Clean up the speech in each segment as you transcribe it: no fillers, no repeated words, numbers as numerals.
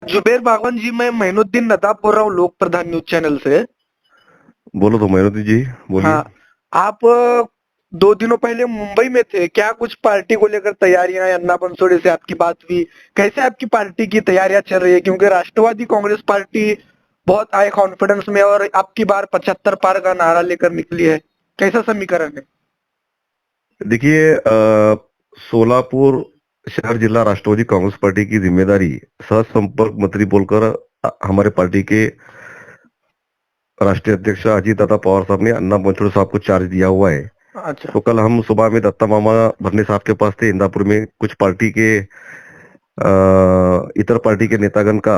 जुबेर बागवान जी, मैं मोइनुद्दीन नदाब बोल रहा हूँ, लोक प्रधान न्यूज चैनल से। बोलो तो मेहनती जी, बोलिए। हाँ, आप 2 दिनों पहले मुंबई में थे क्या? कुछ पार्टी को लेकर तैयारियां, अन्ना बंसोड़े से आपकी बात हुई? कैसे आपकी पार्टी की तैयारियां चल रही है? क्योंकि राष्ट्रवादी कांग्रेस पार्टी बहुत हाई कॉन्फिडेंस में और अब की बार 75 पार का नारा लेकर निकली है। कैसा समीकरण है? देखिए, सोलापुर शहर जिला राष्ट्रवादी कांग्रेस पार्टी की जिम्मेदारी सह संपर्क मंत्री बोलकर हमारे पार्टी के राष्ट्रीय अध्यक्ष अजीत दादा पवार साहब ने अन्ना बंसोड़े साहब को चार्ज दिया हुआ है। अच्छा। तो कल हम सुबह में दत्ता मामा भरने साहब के पास थे इंदापुर में। कुछ पार्टी के इतर पार्टी के नेतागण का,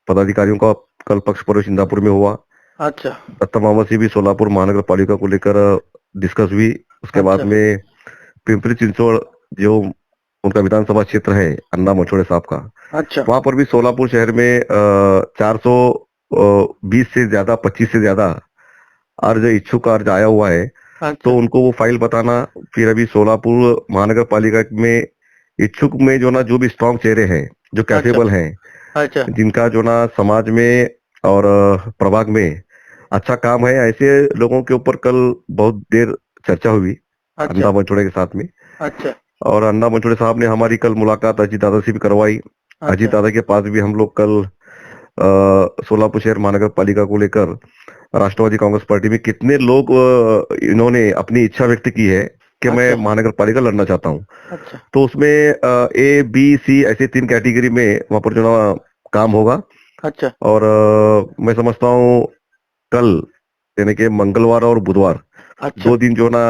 पदाधिकारियों का कल पक्ष प्रवेश इंदापुर में हुआ। अच्छा। दत्ता मामा से भी सोलापुर महानगर पालिका को लेकर डिस्कस हुई। उसके बाद अच्छा। में पिंपरी चिंचवड़, जो उनका विधानसभा क्षेत्र है अन्ना बंसोड़े साहब का, अच्छा। वहां पर भी सोलापुर शहर में 420 से ज्यादा, 25 से ज्यादा अर्ज, इच्छुक अर्ज आया हुआ है। तो अच्छा। उनको वो फाइल बताना। फिर अभी सोलापुर महानगर पालिका में इच्छुक में जो ना, जो भी स्ट्रांग चेहरे हैं, जो अच्छा। कैपेबल हैं, अच्छा। जिनका जो ना समाज में और प्रभाग में अच्छा काम है, ऐसे लोगों के ऊपर कल बहुत देर चर्चा हुई अच्छा। अन्ना बंसोड़े के साथ में। अच्छा। और अन्ना बंसोड़े साहब ने हमारी कल मुलाकात अजीत दादा से भी करवाई। अजीत अच्छा। दादा के पास भी हम लोग कल सोलापुर शहर महानगर पालिका को लेकर राष्ट्रवादी कांग्रेस पार्टी में कितने लोग इन्होंने अपनी इच्छा व्यक्त की है कि मैं अच्छा। महानगर पालिका लड़ना चाहता हूँ। अच्छा। तो उसमें A, B, C ऐसे 3 कैटेगरी में वहां पर जो ना काम होगा। अच्छा। और मैं समझता हूँ कल, यानी कि मंगलवार और बुधवार, अच्छा। 2 दिन जो ना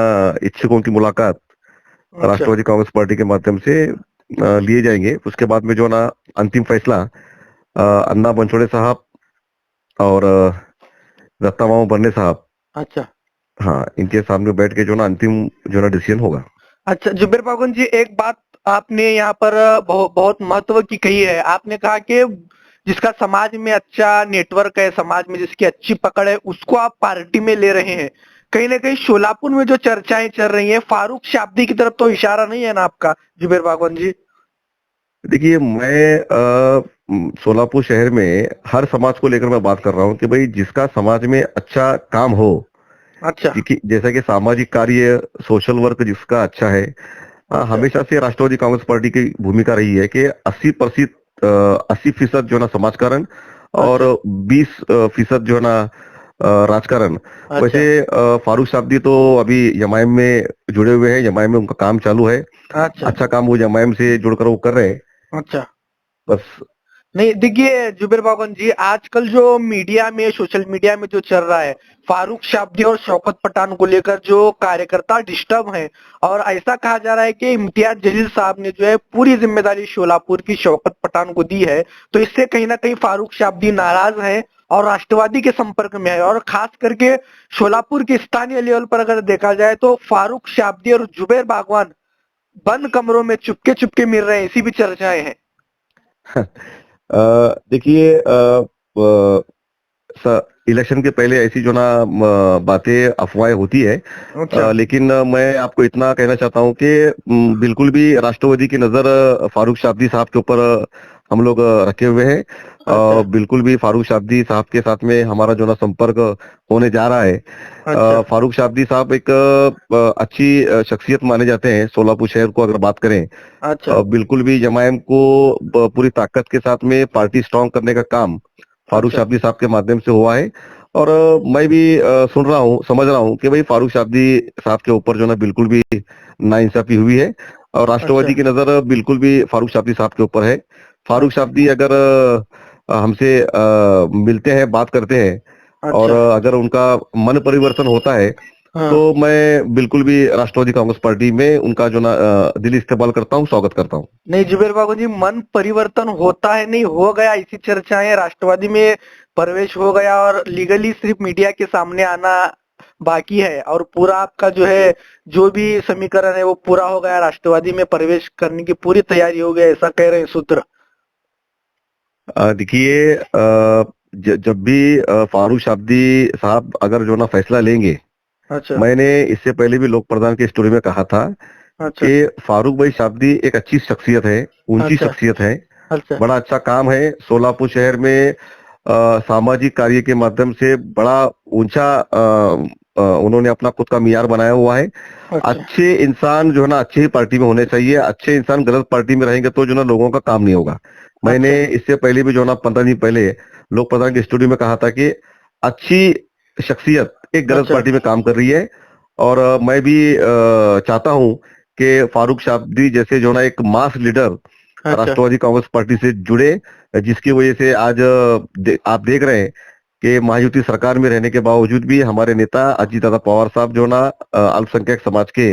इच्छुकों की मुलाकात अच्छा। राष्ट्रवादी कांग्रेस पार्टी के माध्यम से लिए जाएंगे। उसके बाद में जो ना अंतिम फैसला अन्ना बंसोड़े साहब और दत्ता मामा बन्ने साहब, अच्छा। हाँ, इनके सामने बैठ के जो ना अंतिम जो ना डिसीजन होगा। अच्छा, जुबेर बागवान जी, एक बात आपने यहाँ पर बहुत महत्व की कही है। आपने कहा कि जिसका समाज में अच्छा नेटवर्क है, समाज में जिसकी अच्छी पकड़ है, उसको आप पार्टी में ले रहे हैं। कहीं ना कहीं शोलापुर में जो चर्चाएं चल रही हैं, फारूक शाब्दी की तरफ तो इशारा नहीं है ना आपका, जुबेर बागवान जी? देखिए, मैं सोलापुर शहर में हर समाज को लेकर मैं बात कर रहा हूँ कि भाई जिसका समाज में अच्छा काम हो, अच्छा। जैसा कि सामाजिक कार्य, सोशल वर्क जिसका अच्छा है। अच्छा। हमेशा से राष्ट्रवादी कांग्रेस पार्टी की भूमिका रही है कि 80% जो है ना समाजकारण और अच्छा। 20% जो है ना राजकारण। अच्छा। वैसे फारूक साहब तो अभी जमायम में जुड़े हुए हैं, जमायम में उनका काम चालू है। अच्छा। अच्छा काम वो जमायम से जुड़कर वो कर रहे हैं। अच्छा। बस। नहीं, देखिए जुबेर बागवान जी, आजकल जो मीडिया में, सोशल मीडिया में जो चल रहा है, फारूक शाब्दी और शौकत पठान को लेकर जो कार्यकर्ता डिस्टर्ब हैं, और ऐसा कहा जा रहा है कि इम्तियाज जलील साहब ने जो है पूरी जिम्मेदारी शोलापुर की शौकत पठान को दी है। तो इससे कहीं ना कहीं फारूक शाब्दी नाराज है और राष्ट्रवादी के संपर्क में है, और खास करके शोलापुर के स्थानीय लेवल पर अगर देखा जाए तो फारूक शाब्दी और जुबेर बागवान बंद कमरों में चुपके चुपके मिल रहे हैं, ऐसी भी चर्चाएं हैं। देखिए, इलेक्शन के पहले ऐसी जो ना बातें, अफवाहें होती है। अच्छा। लेकिन मैं आपको इतना कहना चाहता हूँ कि बिल्कुल भी राष्ट्रवादी की नजर फारूक शाब्दी साहब के ऊपर हम लोग रखे हुए हैं। अच्छा। बिल्कुल भी फारूक शाब्दी साहब के साथ में हमारा जो ना संपर्क होने जा रहा है। अच्छा। फारूक शाब्दी साहब एक अच्छी शख्सियत माने जाते हैं सोलापुर शहर को अगर बात करें। अच्छा। बिल्कुल भी जमायम को पूरी ताकत के साथ में पार्टी स्ट्रांग करने का काम फारूक अच्छा। शाब्दी साहब के माध्यम से हुआ है। और मैं भी सुन रहा हूँ, समझ रहा हूँ कि भाई फारूक शाब्दी साहब के ऊपर जो ना बिल्कुल भी नाइंसाफी हुई है। और अच्छा। राष्ट्रवादी की नजर बिल्कुल भी फारूक शाब्दी साहब के ऊपर है। फारूक अच्छा। शाब्दी अगर हमसे मिलते हैं, बात करते हैं, और अच्छा। अगर उनका मन परिवर्तन होता है, तो हाँ। मैं बिल्कुल भी राष्ट्रवादी कांग्रेस पार्टी में उनका जो ना दिली इस्तेमाल करता हूँ, स्वागत करता हूँ। नहीं, जुबेर बाबू जी, मन परिवर्तन होता है, नहीं हो गया, इसी चर्चाएं राष्ट्रवादी में प्रवेश हो गया और लीगली सिर्फ मीडिया के सामने आना बाकी है, और पूरा आपका जो है, जो भी समीकरण है वो पूरा हो गया, राष्ट्रवादी में प्रवेश करने की पूरी तैयारी हो गई, ऐसा कह रहे हैं सूत्र? देखिए, जब भी फारूक शाब्दी साहब अगर जो ना फैसला लेंगे, अच्छा। मैंने इससे पहले भी लोक प्रधान की स्टोरी में कहा था अच्छा। कि फारूक भाई शाब्दी एक अच्छी शख्सियत है, ऊंची अच्छा। शख्सियत है। अच्छा। बड़ा अच्छा काम है। सोलापुर शहर में सामाजिक कार्य के माध्यम से बड़ा ऊंचा उन्होंने अपना खुद का मियार बनाया हुआ है। अच्छा। अच्छे इंसान जो है ना अच्छी ही पार्टी में होने चाहिए। अच्छे इंसान गलत पार्टी में रहेंगे तो जो ना लोगों का काम नहीं होगा। मैंने अच्छा। इससे पहले भी जो ना 15 दिन पहले लोक प्रधान के स्टूडियो में कहा था कि अच्छी शख्सियत एक गलत अच्छा। पार्टी में काम कर रही है। और मैं भी चाहता हूं कि फारूक शाब्दी जैसे जो ना एक मास लीडर अच्छा। राष्ट्रवादी कांग्रेस पार्टी से जुड़े, जिसकी वजह से आज आप देख रहे हैं कि महायुति सरकार में रहने के बावजूद भी हमारे नेता अजीत दादा पवार साहब जो ना अल्पसंख्यक समाज के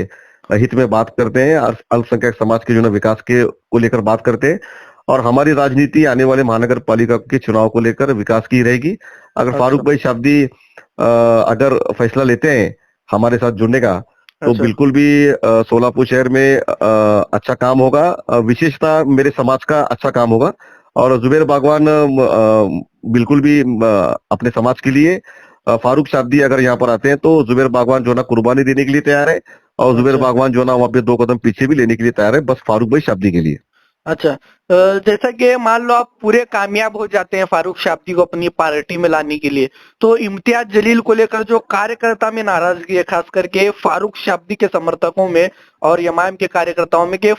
हित में बात करते हैं, अल्पसंख्यक समाज के जो ना विकास के को लेकर बात करते हैं। और हमारी राजनीति आने वाले महानगर पालिका के चुनाव को लेकर विकास की रहेगी। अगर अच्छा। फारूक भाई शाब्दी अगर फैसला लेते हैं हमारे साथ जुड़ने का, तो अच्छा। बिल्कुल भी सोलापुर शहर में अच्छा काम होगा। विशेषता मेरे समाज का अच्छा काम होगा। और जुबेर बागवान बिल्कुल भी अपने समाज के लिए फारूक शाब्दी अगर यहाँ पर आते हैं तो जुबेर बागवान जो ना कुर्बानी देने के लिए तैयार है। और जुबेर अच्छा। बागवान जो ना वहाँ पे 2 कदम पीछे भी लेने के लिए तैयार है, बस फारूक भाई शाब्दी के लिए। अच्छा। जैसा कि मान लो आप पूरे कामयाब हो जाते हैं फारूक शाब्दी को अपनी पार्टी में लाने के लिए, तो इम्तियाज जलील को लेकर जो कार्यकर्ता में नाराजगी है, खास करके फारूक शाब्दी के समर्थकों में और यमाम के कार्यकर्ताओं में, कि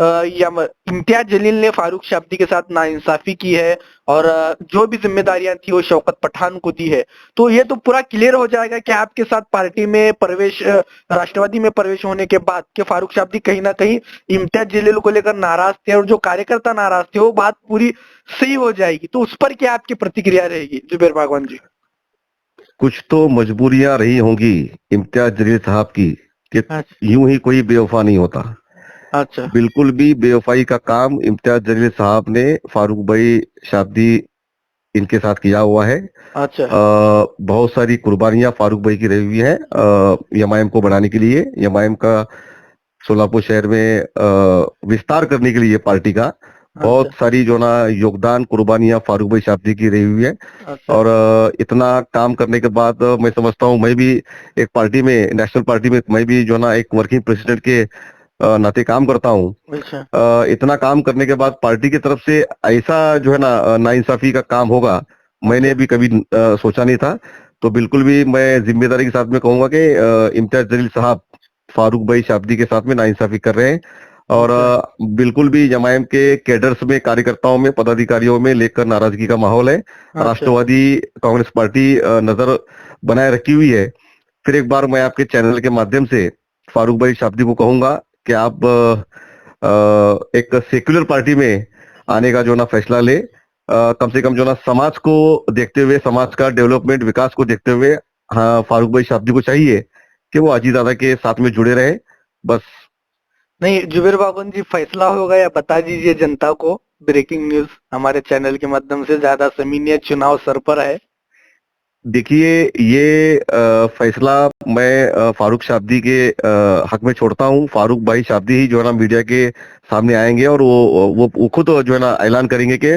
इम्तियाज जलील ने फारूक शाब्दी के साथ नाइंसाफी की है और जो भी जिम्मेदारियां थी वो शौकत पठान को दी है। तो ये तो पूरा क्लियर हो जाएगा कि आपके साथ पार्टी में प्रवेश, राष्ट्रवादी में प्रवेश होने के बाद, कि फारूक शाब्दी कहीं ना कहीं इम्तियाज जलील को लेकर नाराज थे और जो कार्यकर्ता नाराज थे वो बात पूरी सही हो जाएगी। तो उस पर क्या आपकी प्रतिक्रिया रहेगी जुबेर बागवान जी? कुछ तो मजबूरियां रही होंगी इम्तियाज जलील साहब की, कि अच्छा। यूं ही कोई बेवफा नहीं होता। अच्छा। बिल्कुल भी बेवफाई का काम इम्तियाज जलील साहब ने फारूक भाई शाब्दी इनके साथ किया हुआ है। अच्छा। बहुत सारी कुर्बानियां फारूक भाई की रही हुई हैं यमाइम को बढ़ाने के लिए, यमाइम का सोलापुर शहर में विस्तार करने के लिए पार्टी का अच्छा। बहुत सारी जो ना योगदान कुर्बानियां फारूक भाई शाब्दी की रही हुई है। अच्छा। और इतना काम करने के बाद मैं समझता हूँ मैं भी एक पार्टी में, नेशनल पार्टी में मैं भी जो ना एक वर्किंग प्रेसिडेंट के नाते काम करता हूँ। अच्छा। इतना काम करने के बाद पार्टी की तरफ से ऐसा जो है ना नाइंसाफी का काम होगा मैंने अच्छा। भी कभी सोचा नहीं था। तो बिल्कुल भी मैं जिम्मेदारी के साथ में कहूंगा कि इम्तियाज जलील साहब फारूक भाई शाब्दी के साथ में नाइंसाफी कर रहे हैं। और अच्छा। बिल्कुल भी जमायम के कैडर्स में, कार्यकर्ताओं में, पदाधिकारियों में लेकर नाराजगी का माहौल है। अच्छा। राष्ट्रवादी कांग्रेस पार्टी नजर बनाए रखी हुई है। फिर एक बार मैं आपके चैनल के माध्यम से फारूक भाई शाब्दी को कहूंगा कि आप एक सेक्युलर पार्टी में आने का जो ना फैसला ले। कम से कम जो ना समाज को देखते हुए, समाज का डेवलपमेंट विकास को देखते हुए, हाँ फारूक भाई शाब्दी को चाहिए कि वो अजीत दादा के साथ में जुड़े रहे, बस। नहीं, जुबेर बागवान जी, फैसला होगा या बता दीजिए जनता को। ब्रेकिंग न्यूज हमारे चैनल के माध्यम से, ज्यादा समय नहीं है, चुनाव सर पर है। देखिए, ये फैसला मैं फारूक शाब्दी के हक में छोड़ता हूँ। फारूक भाई शाब्दी ही जो है ना मीडिया के सामने आएंगे और वो खुद जो है ना ऐलान करेंगे कि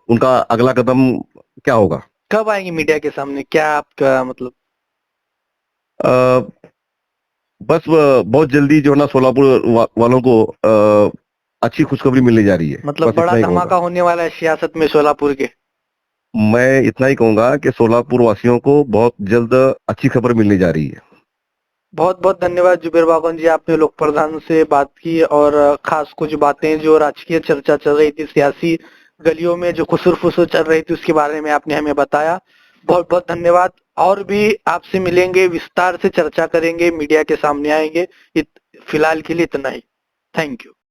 उनका अगला कदम क्या होगा। कब आएंगे मीडिया के सामने, क्या आपका मतलब? अ, बस बहुत जल्दी जो है ना सोलापुर वालों को अच्छी खुशखबरी मिलने जा रही है, मतलब बस बड़ा इतना ही धमाका कहूंगा। होने वाला है सियासत में सोलापुर के? मैं इतना ही कहूंगा कि सोलापुर वासियों को बहुत जल्द अच्छी खबर मिलने जा रही है। बहुत बहुत धन्यवाद जुबेर बागवान जी, आपने लोक प्रधान से बात की और खास कुछ बातें जो राजकीय चर्चा चल रही थी, सियासी गलियों में जो खुसर फुसर चल रही थी, उसके बारे में आपने हमें बताया। बहुत बहुत धन्यवाद। और भी आपसे मिलेंगे, विस्तार से चर्चा करेंगे, मीडिया के सामने आएंगे। फिलहाल के लिए इतना ही। Thank you.